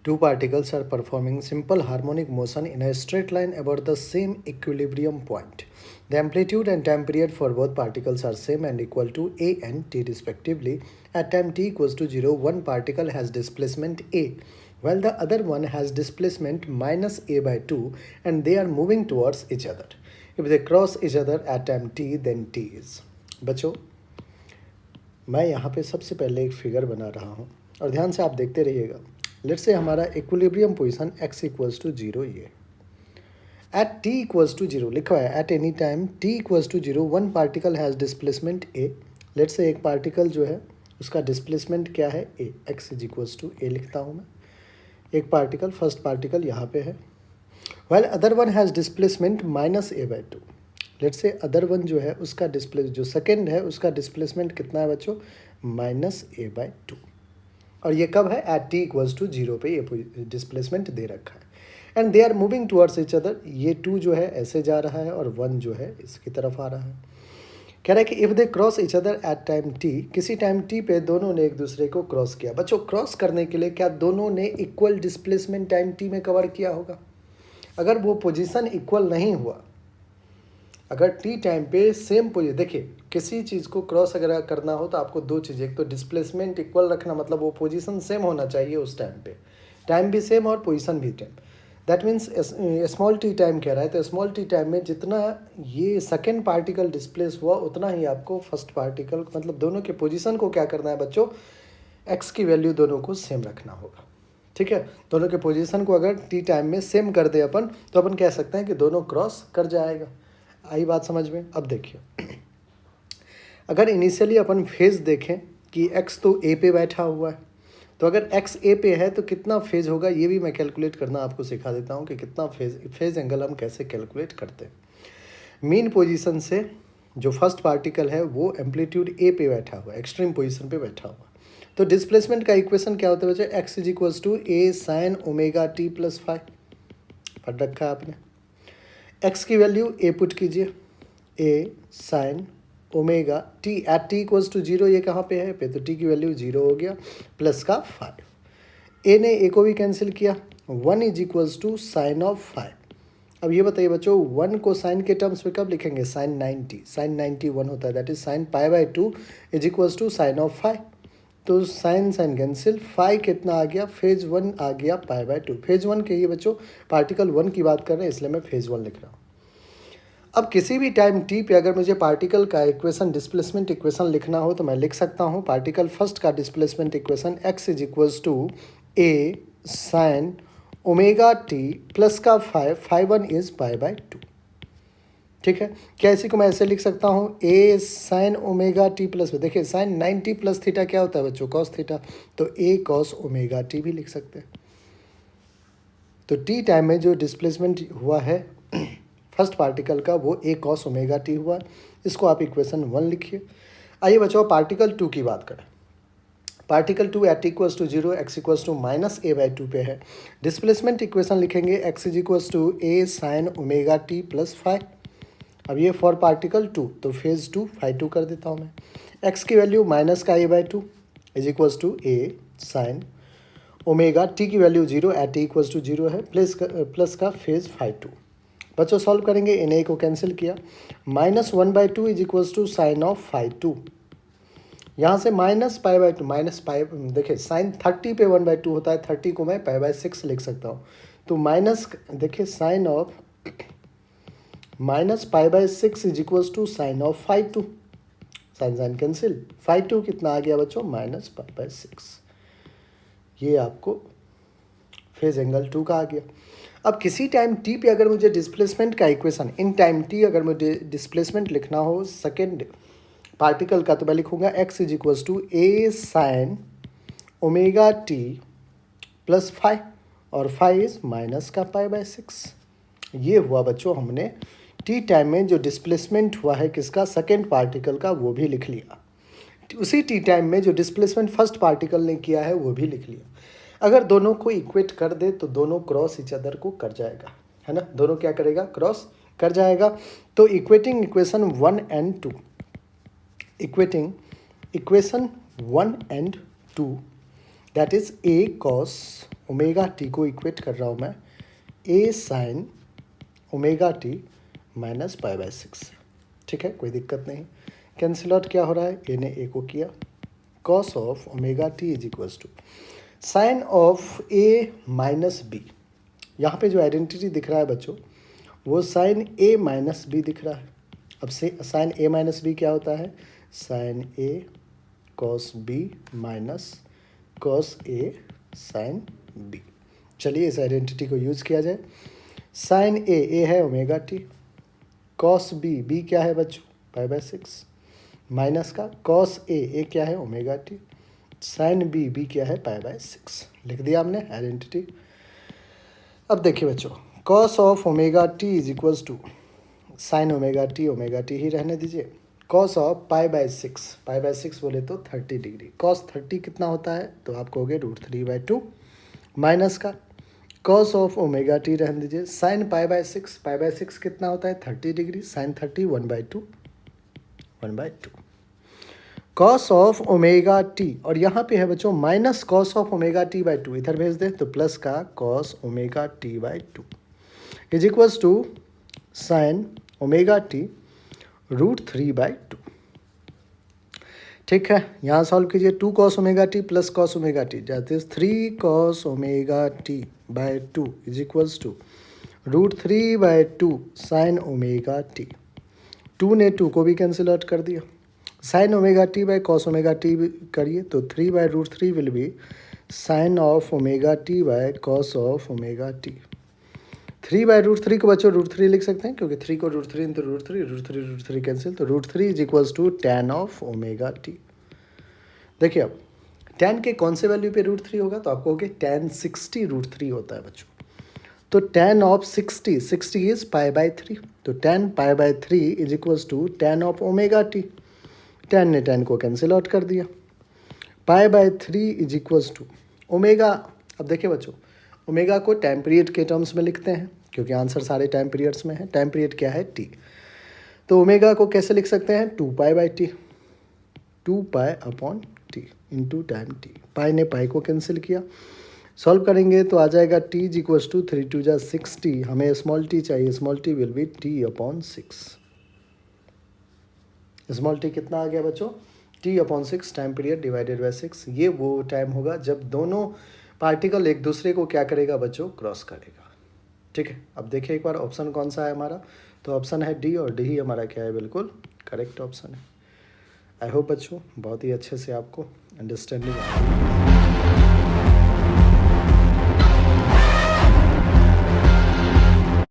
Two particles are performing simple harmonic motion in a straight line about the same equilibrium point. The amplitude and time period for both particles are same and equal to a and t respectively. At time t equals to 0, one particle has displacement a, while the other one has displacement minus a by 2, and they are moving towards each other. If they cross each other at time t, then t is. बच्चों, मैं यहाँ पे सबसे पहले एक figure बना रहा हूँ और ध्यान से आप देखते रहिएगा. लेट्स से हमारा equilibrium position x equals to 0 ये. एट t इक्वल्स टू 0 लिखा है at any time t equals to 0 one particle has displacement a. Let's say एक पार्टिकल जो है उसका डिस्प्लेसमेंट क्या है a. x is equals to a लिखता हूँ मैं. एक पार्टिकल फर्स्ट पार्टिकल यहाँ पे है. Well other one has displacement minus a by 2. Let's say other one जो है उसका जो सेकेंड है उसका डिस्प्लेसमेंट कितना है बच्चों, माइनस a बाई 2. और ये कब है, एट t इक्वल्स टू 0 पे ये डिस्प्लेसमेंट दे रखा है. And they are moving towards each other. ये 2 जो है ऐसे जा रहा है और 1 जो है इसकी तरफ आ रहा है. कह रहा है कि if they cross each other at time t, किसी टाइम t पे दोनों ने एक दूसरे को क्रॉस किया. बच्चों क्रॉस करने के लिए क्या दोनों ने इक्वल डिस्प्लेसमेंट टाइम t में कवर किया होगा? अगर वो पोजीशन इक्वल नहीं हुआ, अगर टी टाइम पे सेम पोजीशन, देखिए किसी चीज़ को क्रॉस अगर करना हो तो आपको दो चीज़ें, एक तो डिस्प्लेसमेंट इक्वल रखना, मतलब वो पोजीशन सेम होना चाहिए उस टाइम पे, टाइम भी सेम और पोजीशन भी time. That means small T time कह रहा है, तो स्मॉल टी टाइम में जितना ये सेकेंड पार्टिकल डिस्प्लेस हुआ उतना ही आपको फर्स्ट पार्टिकल, मतलब दोनों के पोजीशन को क्या करना है बच्चों, एक्स की वैल्यू दोनों को सेम रखना होगा. ठीक है, दोनों के पोजीशन को अगर टी टाइम में सेम कर दे अपन, तो अपन कह सकते हैं कि दोनों क्रॉस कर जाएगा. आई बात समझ में? अब देखिए, अगर इनिशियली अपन फेज देखें कि x तो a पे बैठा हुआ है, तो अगर x a पे है तो कितना फेज होगा ये भी मैं कैलकुलेट करना आपको सिखा देता हूँ कि कितना फेज एंगल हम कैसे कैलकुलेट करते हैं. मीन पोजीशन से जो फर्स्ट पार्टिकल है वो एम्पलीट्यूड a पे बैठा हुआ है, एक्सट्रीम पोजीशन पे बैठा हुआ है. तो डिस्प्लेसमेंट का इक्वेशन क्या होता है बच्चे, x is equals to a sine omega t plus 5. पढ़ रखा है आपने. x की वैल्यू a पुट कीजिए, a sine omega t at t equals to 0. ये कहाँ पे है, पे तो t की वैल्यू 0 हो गया, प्लस का 5. a ने a को भी कैंसिल किया, 1 is equals to sine of 5. अब ये बताइए बच्चों, 1 को साइन के टर्म्स में कब लिखेंगे, साइन 90. साइन 90 1 होता है, that is sine pi by 2 is equals to sine of 5. तो साइन साइन कैंसिल, 5 कितना आ गया, फेज 1 आ गया पाई बाई 2. फेज 1 के ये बच्चों पार्टिकल 1 की बात कर रहे हैं, इसलिए मैं फेज 1 लिख रहा हूँ. अब किसी भी टाइम t पे अगर मुझे पार्टिकल का इक्वेशन, डिस्प्लेसमेंट इक्वेशन लिखना हो तो मैं लिख सकता हूँ पार्टिकल फर्स्ट का displacement equation x is equals to a sine omega T plus का 5 इज पाई बाई 2. ठीक है, क्या इसी को मैं ऐसे लिख सकता हूँ, a sine omega T plus, देखिए साइन 90 प्लस थीटा क्या होता है बच्चों, कॉस थीटा, तो a कॉस ओमेगा टी भी लिख सकते हैं. तो t टाइम में जो डिस्प्लेसमेंट हुआ है फर्स्ट पार्टिकल का वो a कॉस ओमेगा टी हुआ. इसको आप इक्वेशन 1 लिखिए. आइए बच्चों पार्टिकल 2 की बात करें. Particle 2 at equals to 0, x equals to minus a by 2 पे है. डिस्प्लेसमेंट इक्वेशन लिखेंगे x is equals to a sine omega T plus 5. अब ये फॉर पार्टिकल 2, तो फेज 2 फाई 2 कर देता हूँ मैं. x की वैल्यू माइनस का a by 2 is equals to a sine omega, t की वैल्यू 0 एट इक्वल्स टू 0 है, प्लस का फेज फाई 2. बच्चों सॉल्व करेंगे, इन a को कैंसिल किया, minus 1 by 2 is equals to sine of phi 2. यहाँ से minus pi by 2, minus pi, देखिए साइन 30 पे 1 बाई 2 होता है, 30 को मैं पाई बाई 6 लिख सकता हूँ. तो माइनस, देखिए sine of minus pi by 6 is equals to sine of phi 2. Sine sine cancel, phi 2 कितना आ गया बच्चों, माइनस पाई बाई 6. ये आपको फेज एंगल 2 का आ गया. अब किसी टाइम t पे अगर मुझे डिस्प्लेसमेंट का इक्वेशन, इन टाइम t अगर मुझे डिस्प्लेसमेंट लिखना हो सेकेंड पार्टिकल का, तो मैं लिखूंगा x is equals to a sine omega t plus 5, और 5 इज माइनस का पाई बाई 6. ये हुआ बच्चों हमने t टाइम में जो डिस्प्लेसमेंट हुआ है किसका, सेकेंड पार्टिकल का, वो भी लिख लिया. उसी t टाइम में जो डिस्प्लेसमेंट फर्स्ट पार्टिकल ने किया है वो भी लिख लिया. अगर दोनों को इक्वेट कर दे तो दोनों क्रॉस इच अदर को कर जाएगा, है ना, दोनों क्या करेगा, क्रॉस कर जाएगा. तो equating equation 1 and 2, equating equation 1 and 2 that is a cos omega t को इक्वेट कर रहा हूँ मैं a sine omega t minus pi by 6। ठीक है, कोई दिक्कत नहीं। कैंसिल आउट क्या हो रहा है, ए ने ए को किया, cos of omega T is equals to sine of A minus B. यहाँ पे जो आइडेंटिटी दिख रहा है बच्चों वो साइन ए माइनस बी दिख रहा है। अब से साइन ए माइनस बी क्या होता है, sign A cos B minus cos A sine B. चलिए इस आइडेंटिटी को यूज़ किया जाए। साइन ए है ओमेगा टी, कॉस बी क्या है बच्चों पाई बाय 6, माइनस का कॉस ए क्या है ओमेगा टी, साइन बी क्या है पाई बाय 6। लिख दिया हमने आइडेंटिटी। अब देखिए बच्चों, cos of omega T is equals to sine omega t ही रहने दीजिए, कॉस ऑफ पाई बाय 6 बोले तो 30 डिग्री, कॉस 30 कितना होता है तो आप कहोगे √3/2, माइनस का कॉस ऑफ ओमेगा टी रहने दीजिए, साइन पाई बाय 6 कितना होता है 30 degree, sine 30 1/2 cos of omega T, और यहाँ पे है बच्चों minus cos of omega T by 2, इधर भेज दे तो प्लस का cos omega T by 2 is equals to sine omega T √3/2। ठीक है, यहाँ सॉल्व कीजिए, 2 cos omega T plus cos omega T जाते 3 cos omega T by 2 is equals to √3/2 sine omega T. 2 ने 2 को भी कैंसिल आउट कर दिया, sine omega T by cos omega T करिए तो 3/√3 will be sine of omega T by cos of omega T. 3/√3 को बच्चों √3 लिख सकते हैं क्योंकि 3 को √3 इंटू √3 कैंसिल, तो √3 is equals to tan of omega T. देखिए अब टैन के कौन से वैल्यू पे √3 होगा तो आप कहोगे टैन 60 √3 होता है बच्चों। तो tan of 60 is pi by 3, तो tan pi by 3 is equals to tan of omega T. Tan ने टैन को कैंसिल आउट कर दिया, pi by 3 is equals to omega. अब देखिए बच्चों, ओमेगा को टाइम पीरियड के टर्म्स में लिखते हैं क्योंकि आंसर सारे टाइम पीरियड्स में है। टाइम पीरियड क्या है टी, तो ओमेगा को कैसे लिख सकते हैं 2π/t, 2π/t into time T. पाई ने पाई को कैंसिल किया, सॉल्व करेंगे तो आ जाएगा t इज इक्वल्स टू 3 2 जा 60, हमें स्मॉल टी चाहिए, small T will be t/6। Small T कितना आ गया बच्चों t/6 time period divided by 6। ये वो टाइम होगा जब दोनों पार्टिकल एक दूसरे को क्या करेगा बच्चों क्रॉस करेगा। ठीक है, अब देखिए एक बार ऑप्शन कौन सा है हमारा, तो ऑप्शन है डी, और डी ही हमारा क्या है बिल्कुल करेक्ट ऑप्शन है। आई होप बच्चों बहुत ही अच्छे से आपको अंडरस्टैंडिंग